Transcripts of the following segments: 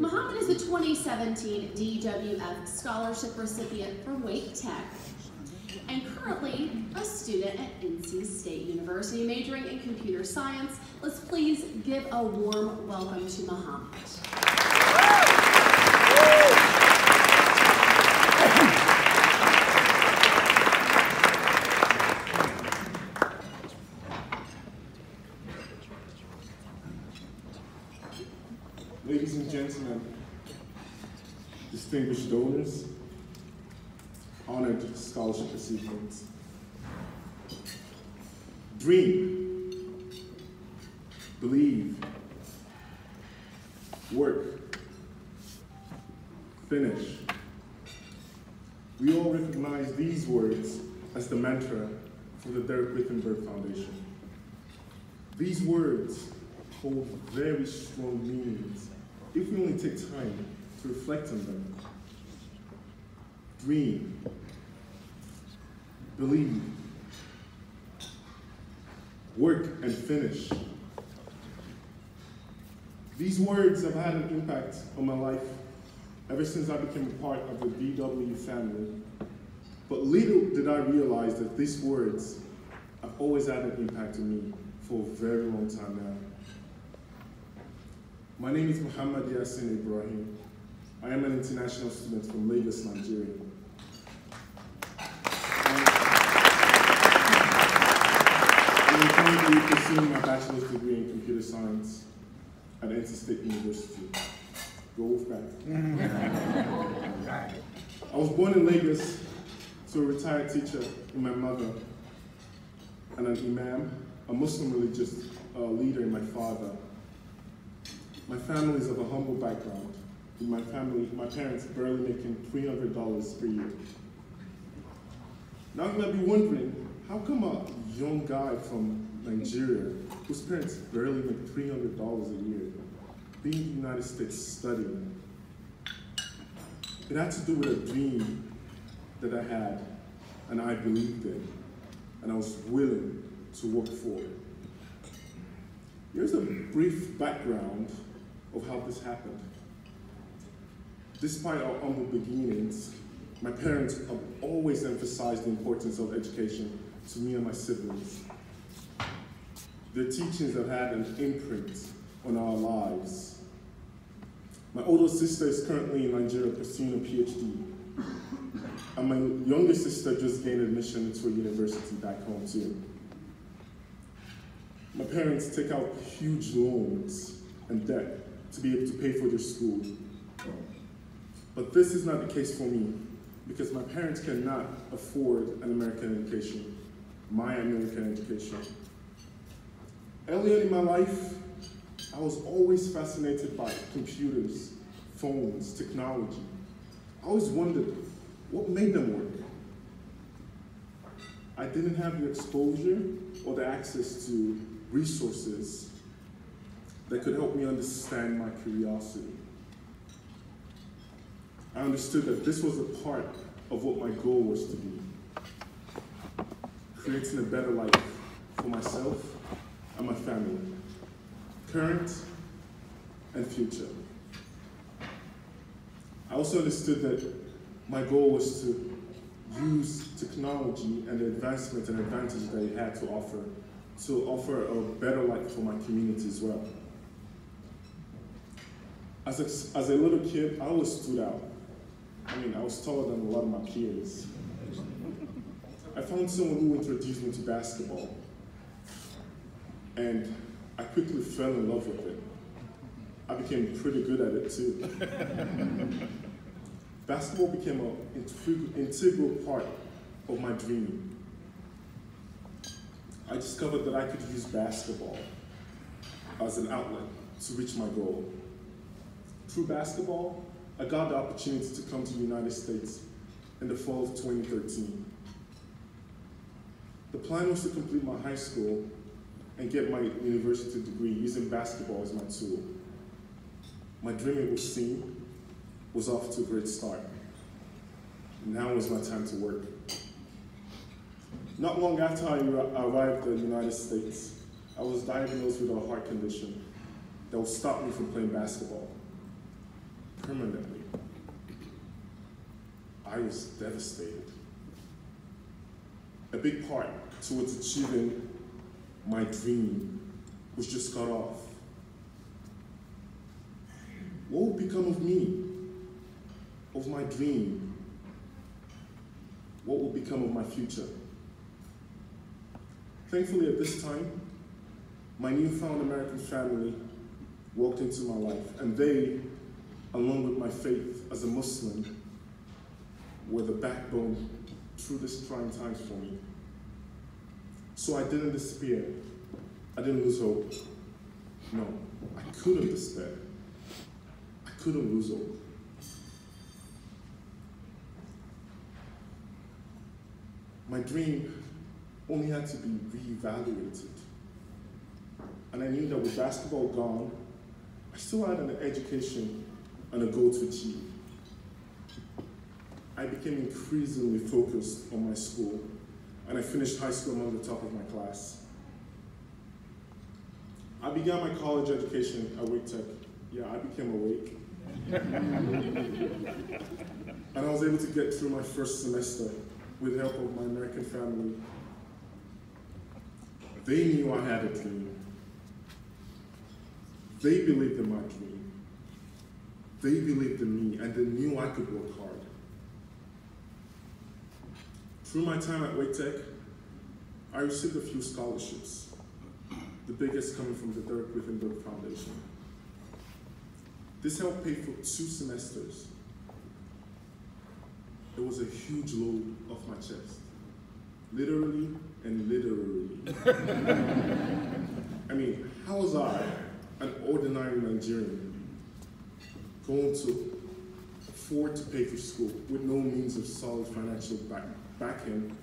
Muhammad is a 2017 DWF Scholarship recipient from Wake Tech and currently a student at NC State University majoring in computer science. Let's please give a warm welcome to Muhammad. Ladies and gentlemen, distinguished donors, honored scholarship recipients. Dream, believe, work, finish. We all recognize these words as the mantra for the Derek Wittenberg Foundation. These words hold very strong meanings if we only take time to reflect on them. Dream, believe, work and finish. These words have had an impact on my life ever since I became a part of the DW family. But little did I realize that these words have always had an impact on me for a very long time now. My name is Muhammad Yasin Ibrahim. I am an international student from Lagos, Nigeria. I am currently pursuing my bachelor's degree in computer science at NC State University. Go Wolfpack. I was born in Lagos to a retired teacher and my mother, and an imam, a Muslim religious leader in my father. My family is of a humble background. In my family, my parents barely making $300 per year. Now you might be wondering, how come a young guy from Nigeria, whose parents barely make $300 a year, being in the United States studying? It had to do with a dream that I had and I believed in, and I was willing to work for it. Here's a brief background of how this happened. Despite our humble beginnings, my parents have always emphasized the importance of education to me and my siblings. Their teachings have had an imprint on our lives. My older sister is currently in Nigeria pursuing a PhD, and my younger sister just gained admission into a university back home too. My parents take out huge loans and debt to be able to pay for their school. But this is not the case for me, because my parents cannot afford an American education, my American education. Earlier in my life, I was always fascinated by computers, phones, technology. I always wondered what made them work. I didn't have the exposure or the access to resources that could help me understand my curiosity. I understood that this was a part of what my goal was to be, creating a better life for myself and my family, current and future. I also understood that my goal was to use technology and the advancement and advantage that it had to offer a better life for my community as well. As a little kid, I always stood out. I mean, I was taller than a lot of my peers. I found someone who introduced me to basketball, and I quickly fell in love with it. I became pretty good at it too. Basketball became an integral part of my dream. I discovered that I could use basketball as an outlet to reach my goal. Through basketball, I got the opportunity to come to the United States in the fall of 2013. The plan was to complete my high school and get my university degree using basketball as my tool. My dream, it would seem, was off to a great start. Now was my time to work. Not long after I arrived in the United States, I was diagnosed with a heart condition that would stop me from playing basketball. permanently. I was devastated. A big part towards achieving my dream was just cut off. What would become of me, of my dream? What would become of my future? Thankfully, at this time, my newfound American family walked into my life, and they, along with my faith as a Muslim, were the backbone through these trying times for me. So I didn't despair. I didn't lose hope. No, I couldn't despair. I couldn't lose hope. My dream only had to be reevaluated. And I knew that with basketball gone, I still had an education and a goal to achieve. I became increasingly focused on my school, and I finished high school among the top of my class. I began my college education at Wake Tech. Yeah, I became awake. And I was able to get through my first semester with the help of my American family. They knew I had a dream. They believed in my dream. They believed in me, and they knew I could work hard. Through my time at Wake Tech, I received a few scholarships, the biggest coming from the Derek Griffin Foundation. This helped pay for 2 semesters. It was a huge load off my chest, literally and literally. I mean, how was I, an ordinary Nigerian, going to afford to pay for school with no means of solid financial backing,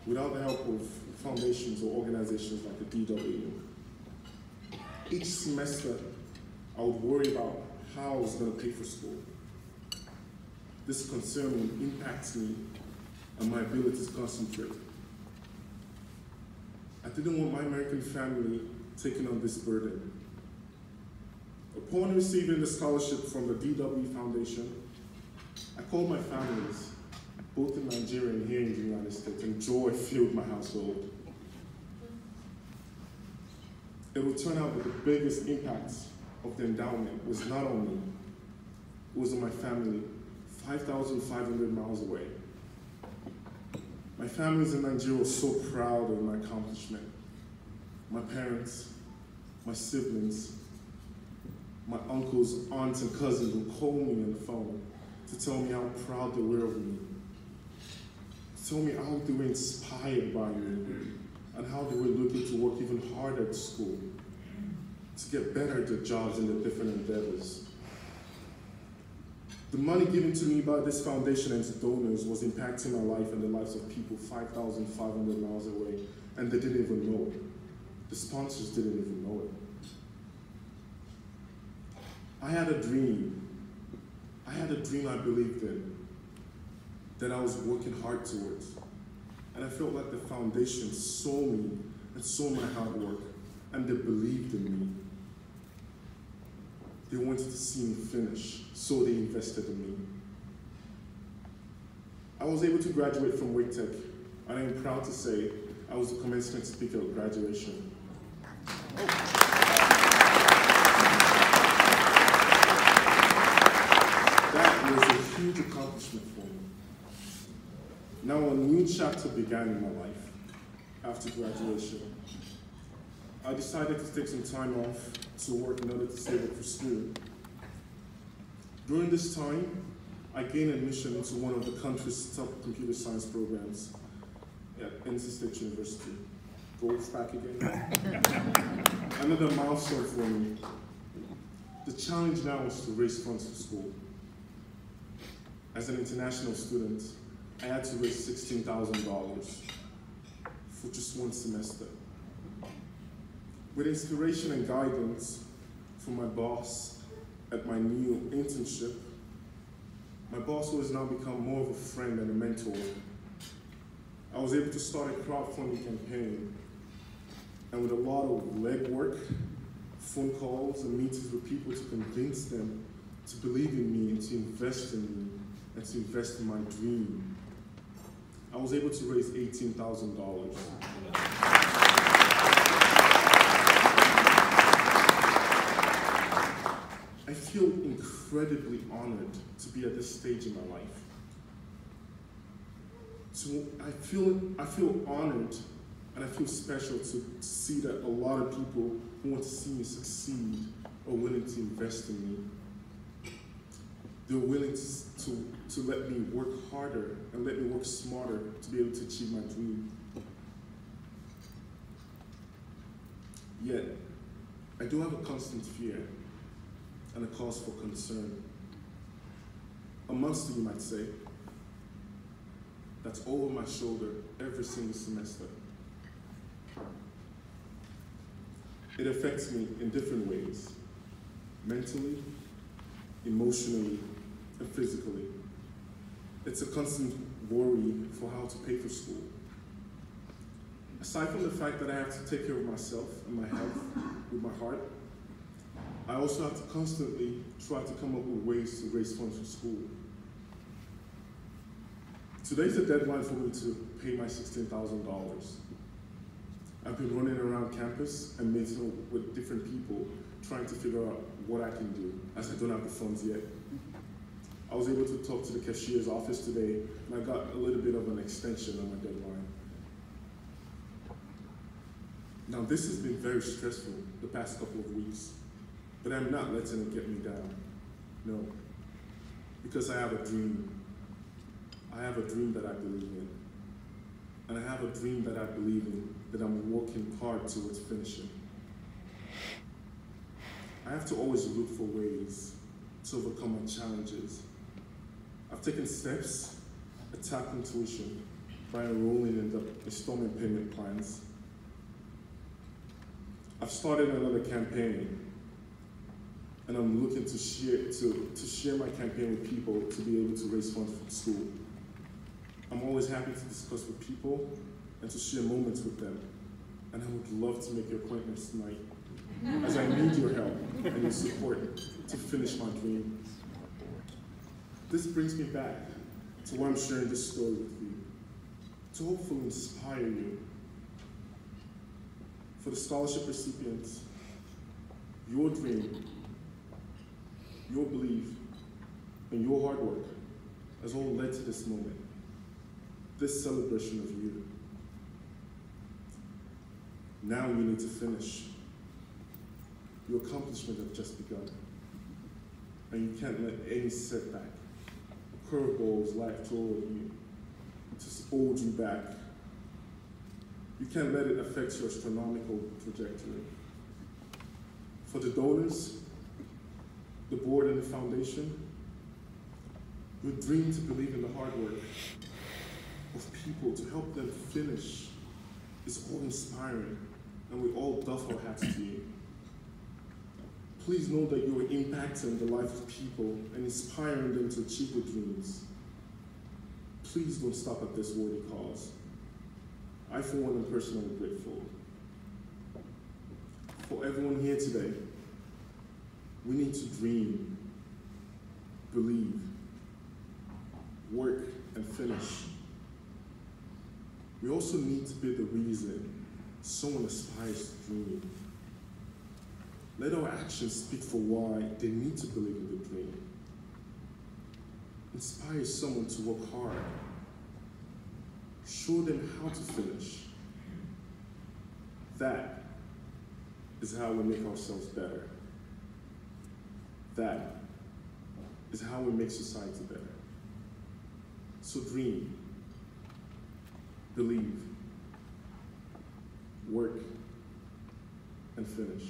without the help of foundations or organizations like the DW? Each semester, I would worry about how I was going to pay for school. This concern impacts me and my ability to concentrate. I didn't want my American family taking on this burden. Upon receiving the scholarship from the DW Foundation, I called my families, both in Nigeria and here in the United States, and joy filled my household. It would turn out that the biggest impact of the endowment was not on me, it was on my family, 5,500 miles away. My families in Nigeria were so proud of my accomplishment. My parents, my siblings, my uncles, aunts, and cousins would call me on the phone to tell me how proud they were of me, to tell me how they were inspired by me, and how they were looking to work even harder at school to get better at their jobs and their different endeavors. The money given to me by this foundation and its donors was impacting my life and the lives of people 5,500 miles away, and they didn't even know it. The sponsors didn't even know it. I had a dream. I had a dream I believed in, that I was working hard towards. And I felt like the foundation saw me and saw my hard work, and they believed in me. They wanted to see me finish, so they invested in me. I was able to graduate from Wake Tech, and I am proud to say I was the commencement speaker at graduation. That was a huge accomplishment for me. Now a new chapter began in my life after graduation. I decided to take some time off to work in order to save up for school. During this time, I gained admission into one of the country's top computer science programs at NC State University. Gold's back again. Another milestone for me. The challenge now was to raise funds for school. As an international student, I had to raise $16,000 for just one semester. With inspiration and guidance from my boss at my new internship, my boss who has now become more of a friend and a mentor, I was able to start a crowdfunding campaign. And with a lot of legwork, phone calls, and meetings with people to convince them to believe in me and to invest in me and to invest in my dream. I was able to raise $18,000. I feel incredibly honored to be at this stage in my life. I feel honored and I feel special to see that a lot of people who want to see me succeed are willing to invest in me. They're willing to let me work harder and let me work smarter to be able to achieve my dream. Yet, I do have a constant fear and a cause for concern. A monster, you might say, that's over my shoulder every single semester. It affects me in different ways, mentally, emotionally, and physically. It's a constant worry for how to pay for school. Aside from the fact that I have to take care of myself and my health with my heart, I also have to constantly try to come up with ways to raise funds for school. Today's the deadline for me to pay my $16,000. I've been running around campus and meeting with different people trying to figure out what I can do, as I don't have the funds yet. I was able to talk to the cashier's office today, and I got a little bit of an extension on my deadline. Now, this has been very stressful the past couple of weeks, but I'm not letting it get me down. No, because I have a dream. I have a dream that I believe in. And I have a dream that I believe in, that I'm working hard towards finishing. I have to always look for ways to overcome my challenges. I've taken steps at tackling tuition by enrolling in the installment payment plans. I've started another campaign, and I'm looking to share my campaign with people to be able to raise funds for school. I'm always happy to discuss with people and to share moments with them. And I would love to make your acquaintance tonight, as I need your help and your support to finish my dream. This brings me back to why I'm sharing this story with you, to hopefully inspire you. For the scholarship recipients, your dream, your belief, and your hard work has all led to this moment, this celebration of you. Now you need to finish. Your accomplishment has just begun. And you can't let any setback, curveballs life throw at you, to hold you back. You can't let it affect your astronomical trajectory. For the donors, the board and the foundation, your dream to believe in the hard work of people to help them finish is all inspiring, and we all doff our hats to you. Please know that you are impacting the life of people and inspiring them to achieve their dreams. Please don't stop at this worthy cause. I, for one, am personally grateful. For everyone here today, we need to dream, believe, work, and finish. We also need to be the reason someone aspires to dream. Let our actions speak for why they need to believe in the dream. Inspire someone to work hard. Show them how to finish. That is how we make ourselves better. That is how we make society better. So dream, believe, work, and finish.